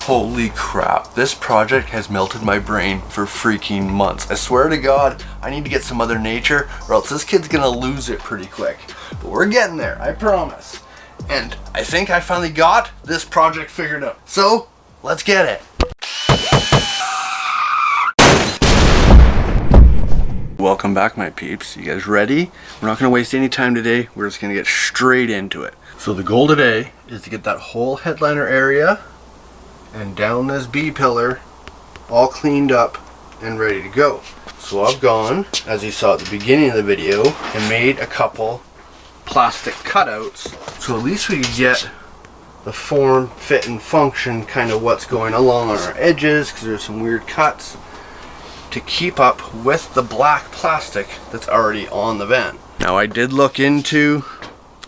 Holy crap, this project has melted my brain for freaking months. I swear to God, I need to get some Mother Nature or else this kid's gonna lose it pretty quick. But we're getting there, I promise. And I think I finally got this project figured out. So, let's get it. Welcome back, my peeps. You guys ready? We're not gonna waste any time today. We're just gonna get straight into it. So the goal today is to get that whole headliner area and down this B pillar all cleaned up and ready to go. So I've gone, as you saw at the beginning of the video, and made a couple plastic cutouts so at least we can get the form, fit, and function, kind of what's going along on our edges, because there's some weird cuts, to keep up with the black plastic that's already on the van. Now I did look into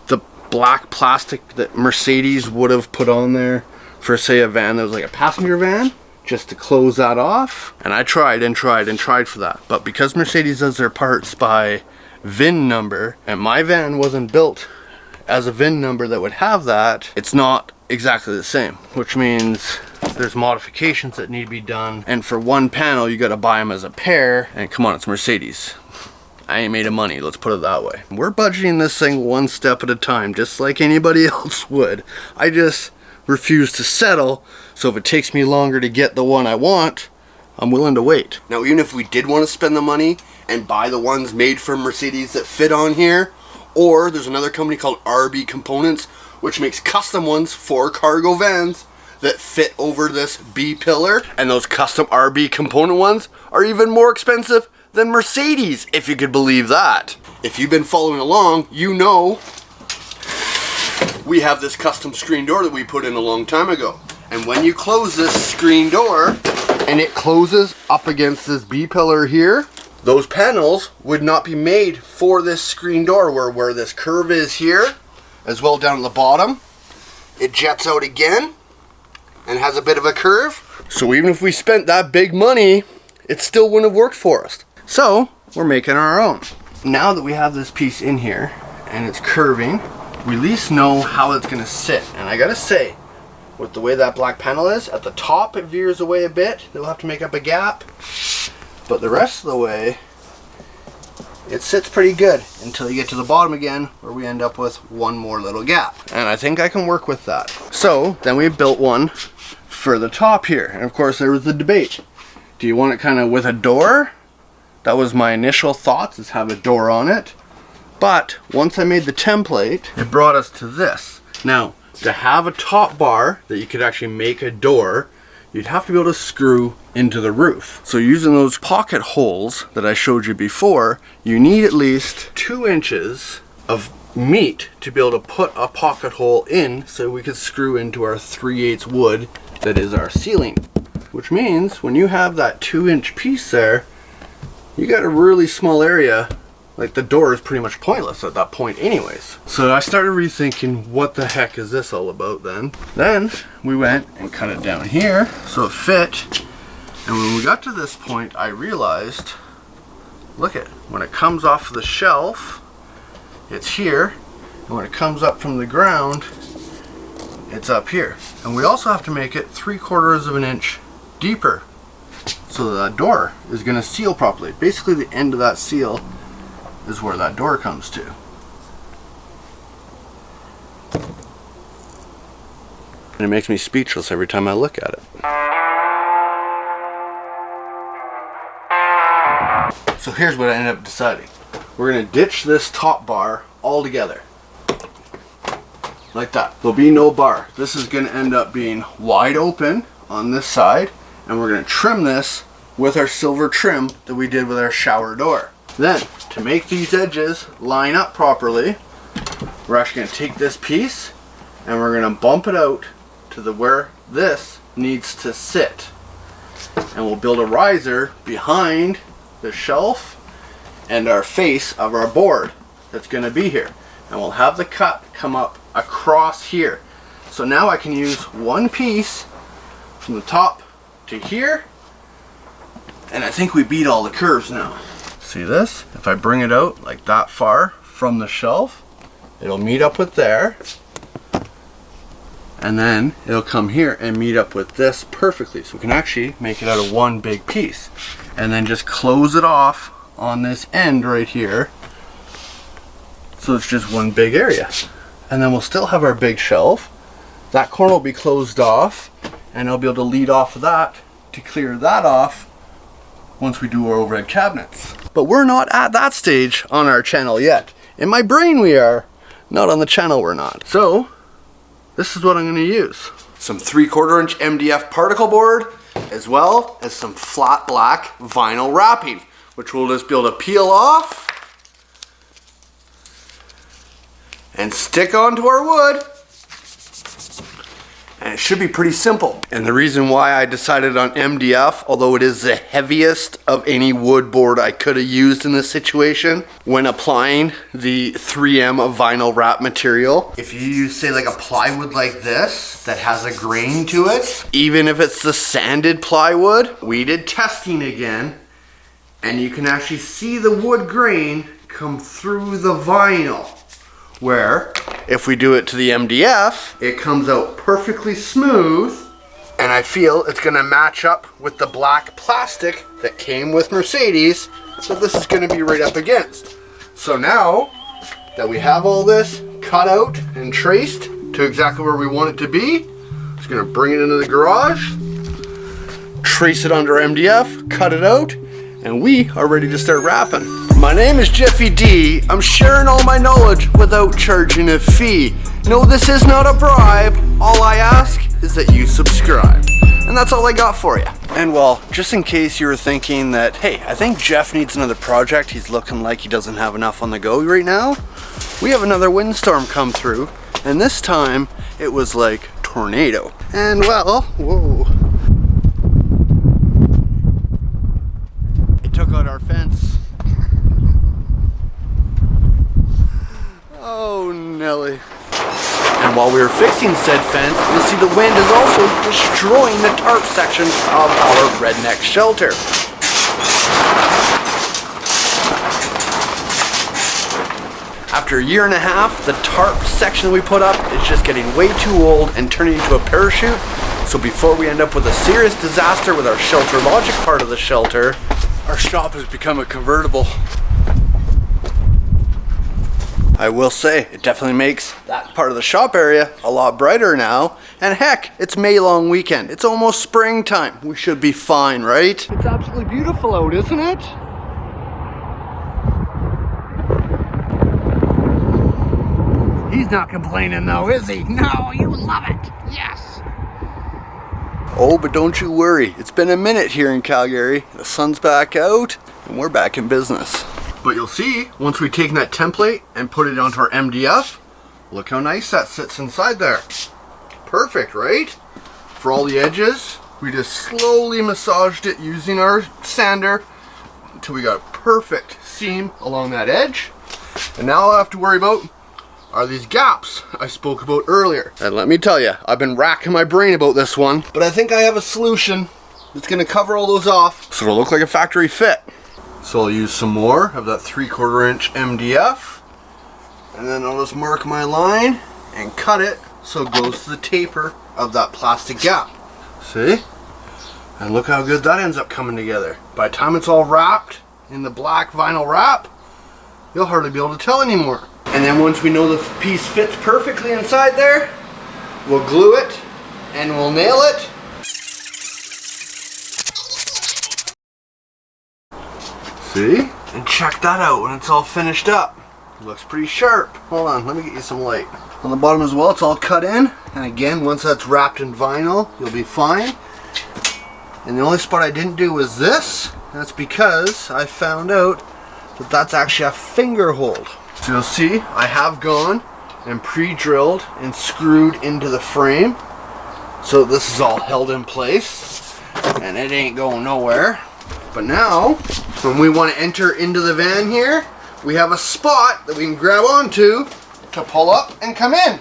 the black plastic that Mercedes would have put on there for, say, a van that was like a passenger van, just to close that off. And I tried and tried and tried for that. But because Mercedes does their parts by VIN number, and my van wasn't built as a VIN number that would have that, it's not exactly the same. Which means there's modifications that need to be done. And for one panel, you gotta buy them as a pair. And come on, it's Mercedes. I ain't made of money, let's put it that way. We're budgeting this thing one step at a time, just like anybody else would. I just refuse to settle, so if it takes me longer to get the one I want, I'm willing to wait. Now, even if we did want to spend the money and buy the ones made from Mercedes that fit on here, or there's another company called RB Components, which makes custom ones for cargo vans that fit over this B pillar, and those custom RB component ones are even more expensive than Mercedes, if you could believe that. If you've been following along, you know we have this custom screen door that we put in a long time ago. And when you close this screen door and it closes up against this B pillar here, those panels would not be made for this screen door where this curve is here, as well down at the bottom. It jets out again and has a bit of a curve. So even if we spent that big money, it still wouldn't have worked for us. So we're making our own. Now that we have this piece in here and it's curving, we at least know how it's gonna sit. And I gotta say, with the way that black panel is, at the top it veers away a bit. They'll have to make up a gap. But the rest of the way, it sits pretty good until you get to the bottom again, where we end up with one more little gap. And I think I can work with that. So then we built one for the top here. And of course there was the debate. Do you want it kind of with a door? That was my initial thoughts, is have a door on it. But once I made the template, it brought us to this. Now, to have a top bar that you could actually make a door, you'd have to be able to screw into the roof. So using those pocket holes that I showed you before, you need at least 2 inches of meat to be able to put a pocket hole in, so we could screw into our 3/8 wood that is our ceiling. Which means when you have that 2-inch piece there, you got a really small area. Like, the door is pretty much pointless at that point anyways. So I started rethinking, what the heck is this all about then? Then we went and cut it down here so it fit. And when we got to this point, I realized, look at, when it comes off the shelf, it's here. And when it comes up from the ground, it's up here. And we also have to make it 3/4 of an inch deeper, so that door is gonna seal properly. Basically the end of that seal is where that door comes to. And it makes me speechless every time I look at it. So here's what I ended up deciding. We're gonna ditch this top bar altogether. Like that. There'll be no bar. This is gonna end up being wide open on this side, and we're gonna trim this with our silver trim that we did with our shower door. Then, to make these edges line up properly, we're actually going to take this piece and we're going to bump it out to where this needs to sit. And we'll build a riser behind the shelf and our face of our board that's going to be here. And we'll have the cut come up across here. So now I can use one piece from the top to here, and I think we beat all the curves now. See this? If I bring it out like that far from the shelf, it'll meet up with there, and then it'll come here and meet up with this perfectly. So we can actually make it out of one big piece, and then just close it off on this end right here, so it's just one big area. And then we'll still have our big shelf. That corner will be closed off, and I'll be able to lead off of that to clear that off once we do our overhead cabinets. But we're not at that stage on our channel yet. In my brain we are, not on the channel we're not. So this is what I'm going to use. Some 3/4 inch MDF particle board, as well as some flat black vinyl wrapping, which we'll just be able to peel off and stick onto our wood. And it should be pretty simple. And the reason why I decided on MDF, although it is the heaviest of any wood board I could have used in this situation, when applying the 3M vinyl wrap material, if you use, say, like a plywood like this that has a grain to it, even if it's the sanded plywood, we did testing again, and you can actually see the wood grain come through the vinyl. Where if we do it to the MDF, it comes out perfectly smooth, and I feel it's gonna match up with the black plastic that came with Mercedes, so this is gonna be right up against. So now that we have all this cut out and traced to exactly where we want it to be, I'm just gonna bring it into the garage, trace it under MDF, cut it out, and we are ready to start wrapping. My name is Jeffy D. I'm sharing all my knowledge without charging a fee. No, this is not a bribe. All I ask is that you subscribe. And that's all I got for you. And well, just in case you were thinking that, hey, I think Jeff needs another project, he's looking like he doesn't have enough on the go right now, we have another windstorm come through, and this time it was like tornado. And well, whoa. It took out our fence. Oh, Nelly. And while we were fixing said fence, you'll see the wind is also destroying the tarp section of our redneck shelter. After a year and a half, the tarp section we put up is just getting way too old and turning into a parachute. So before we end up with a serious disaster with our Shelter Logic part of the shelter, our shop has become a convertible. I will say, it definitely makes that part of the shop area a lot brighter now. And heck, it's May long weekend. It's almost springtime. We should be fine, right? It's absolutely beautiful out, isn't it? He's not complaining though, is he? No, you love it. Yes. Oh, but don't you worry. It's been a minute here in Calgary. The sun's back out and we're back in business. But you'll see, once we've taken that template and put it onto our MDF, look how nice that sits inside there. Perfect, right? For all the edges, we just slowly massaged it using our sander until we got a perfect seam along that edge. And now all I have to worry about are these gaps I spoke about earlier. And let me tell you, I've been racking my brain about this one, but I think I have a solution that's gonna cover all those off so it'll look like a factory fit. So I'll use some more of that 3/4 inch MDF, and then I'll just mark my line and cut it so it goes to the taper of that plastic gap. See? And look how good that ends up coming together. By the time it's all wrapped in the black vinyl wrap, you'll hardly be able to tell anymore. And then once we know the piece fits perfectly inside there, we'll glue it and we'll nail it. See? And check that out when it's all finished up. It looks pretty sharp. Hold on, let me get you some light. On the bottom as well, it's all cut in. And again, once that's wrapped in vinyl, you'll be fine. And the only spot I didn't do was this. That's because I found out that that's actually a finger hold. So you'll see, I have gone and pre-drilled and screwed into the frame. So this is all held in place and it ain't going nowhere. But now, when we want to enter into the van here, we have a spot that we can grab onto to pull up and come in.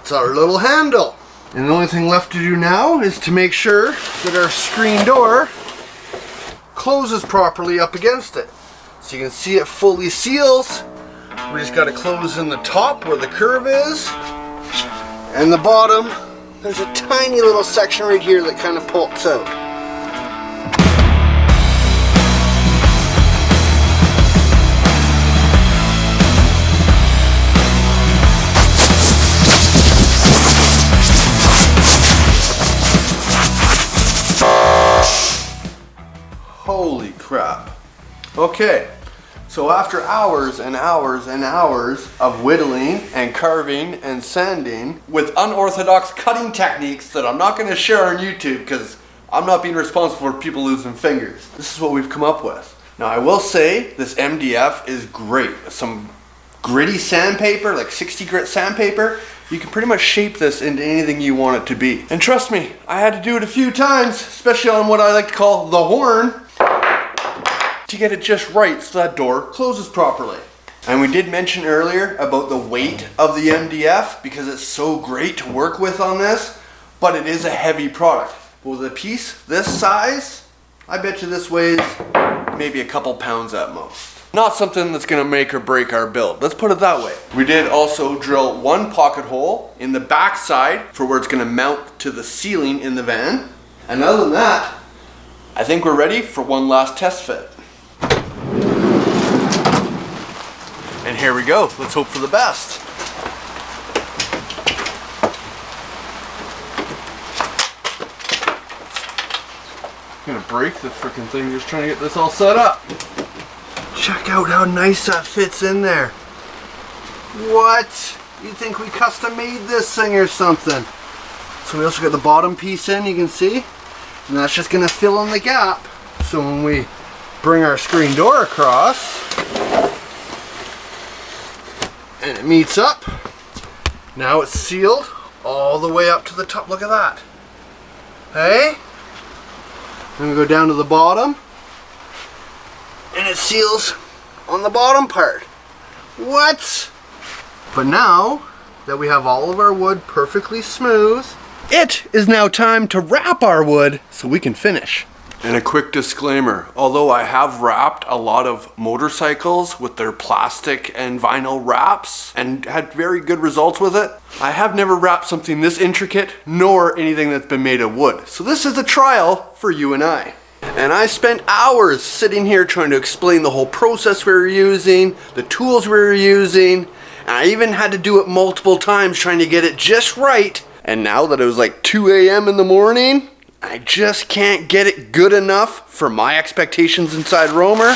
It's our little handle. And the only thing left to do now is to make sure that our screen door closes properly up against it. So you can see it fully seals. We just got to close in the top where the curve is. And the bottom, there's a tiny little section right here that kind of pulls out. Holy crap. Okay, so after hours and hours and hours of whittling and carving and sanding with unorthodox cutting techniques that I'm not going to share on YouTube because I'm not being responsible for people losing fingers, this is what we've come up with. Now I will say this MDF is great. Some gritty sandpaper, like 60 grit sandpaper, you can pretty much shape this into anything you want it to be. And trust me, I had to do it a few times, especially on what I like to call the horn, to get it just right so that door closes properly. And we did mention earlier about the weight of the MDF because it's so great to work with on this, but it is a heavy product. But with a piece this size, I bet you this weighs maybe a couple pounds at most. Not something that's gonna make or break our build. Let's put it that way. We did also drill one pocket hole in the back side for where it's gonna mount to the ceiling in the van. And other than that, I think we're ready for one last test fit. And here we go. Let's hope for the best. I'm gonna break the freaking thing just trying to get this all set up. Check out how nice that fits in there. What? You think we custom made this thing or something? So we also got the bottom piece in, you can see. And that's just gonna fill in the gap. So when we bring our screen door across, and it meets up, now it's sealed all the way up to the top. Look at that. Hey? Then we go down to the bottom, and it seals on the bottom part. What? But now that we have all of our wood perfectly smooth, it is now time to wrap our wood so we can finish. And a quick disclaimer, although I have wrapped a lot of motorcycles with their plastic and vinyl wraps and had very good results with it, I have never wrapped something this intricate nor anything that's been made of wood. So this is a trial for you and I. And I spent hours sitting here trying to explain the whole process we were using, the tools we were using, and I even had to do it multiple times trying to get it just right. And now that it was like 2 a.m. in the morning, I just can't get it good enough for my expectations inside Romer.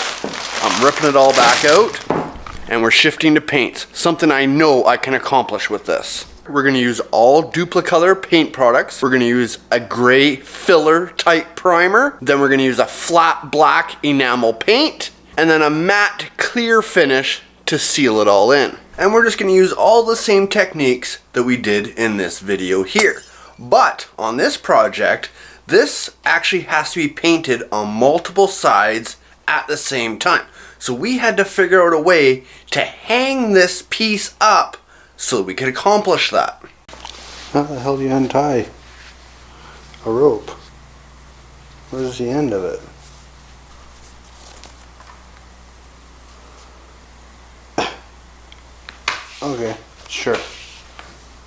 I'm ripping it all back out and we're shifting to paints, something I know I can accomplish with this. We're gonna use all Duplicolor paint products. We're gonna use a gray filler type primer. Then we're gonna use a flat black enamel paint and then a matte clear finish to seal it all in. And we're just gonna use all the same techniques that we did in this video here. But on this project, this actually has to be painted on multiple sides at the same time. So we had to figure out a way to hang this piece up so we could accomplish that. How the hell do you untie a rope? Where's the end of it? Okay, sure.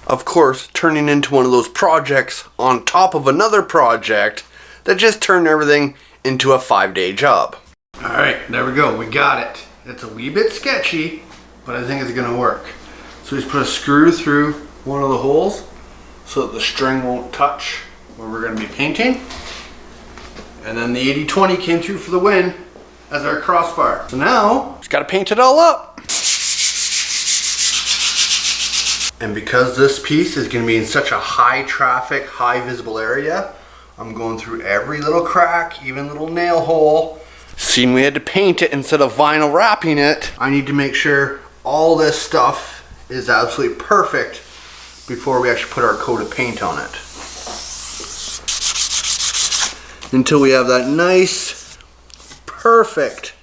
Of course, turning into one of those projects on top of another project that just turned everything into a 5-day job. Alright, there we go, we got it. It's a wee bit sketchy, but I think it's gonna work. So we just put a screw through one of the holes so that the string won't touch where we're gonna be painting. And then the 80/20 came through for the win as our crossbar. So now, just gotta paint it all up. And because this piece is going to be in such a high traffic, high visible area, I'm going through every little crack, even little nail hole. Seeing we had to paint it instead of vinyl wrapping it, I need to make sure all this stuff is absolutely perfect before we actually put our coat of paint on it. until we have that nice, perfect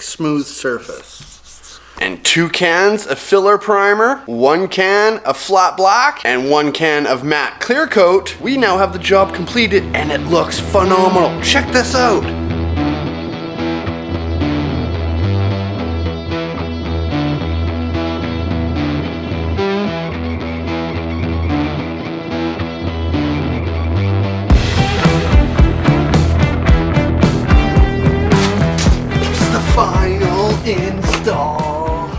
smooth surface. And 2 cans of filler primer, 1 can of flat black, and 1 can of matte clear coat. We now have the job completed and it looks phenomenal. Check this out. Final install.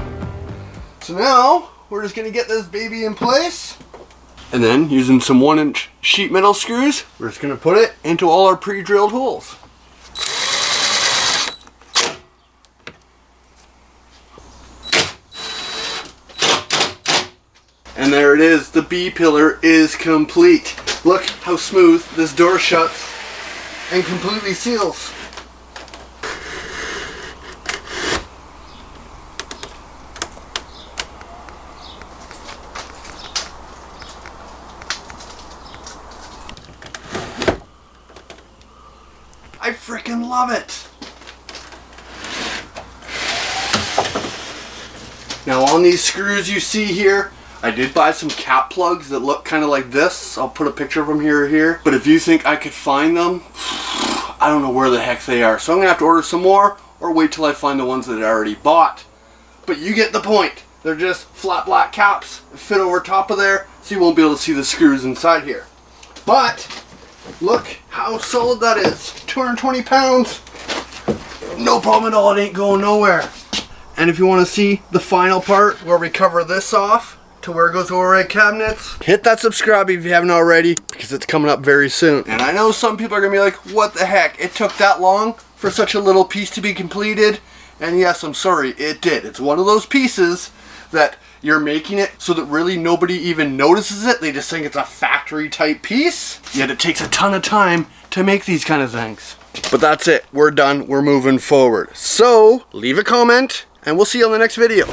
So now we're just gonna get this baby in place, and then using some 1-inch sheet metal screws, we're just gonna put it into all our pre-drilled holes. And there it is, the B pillar is complete. Look how smooth this door shuts and completely seals. I freaking love it. Now on these screws you see here, I did buy some cap plugs that look kind of like this. I'll put a picture of them here. But if you think I could find them, I don't know where the heck they are. So I'm gonna have to order some more or wait till I find the ones that I already bought. But you get the point. They're just flat black caps that fit over top of there, so you won't be able to see the screws inside here. But look how solid that is. 220 pounds. No problem at all. It ain't going nowhere. And if you want to see the final part where we cover this off to where it goes over our cabinets, hit that subscribe if you haven't already, because it's coming up very soon. And I know some people are going to be like, what the heck? It took that long for such a little piece to be completed? And yes, I'm sorry, it did. It's one of those pieces that you're making it so that really nobody even notices it. They just think it's a factory type piece. Yet it takes a ton of time to make these kind of things. But that's it. We're done. We're moving forward. So leave a comment and we'll see you on the next video.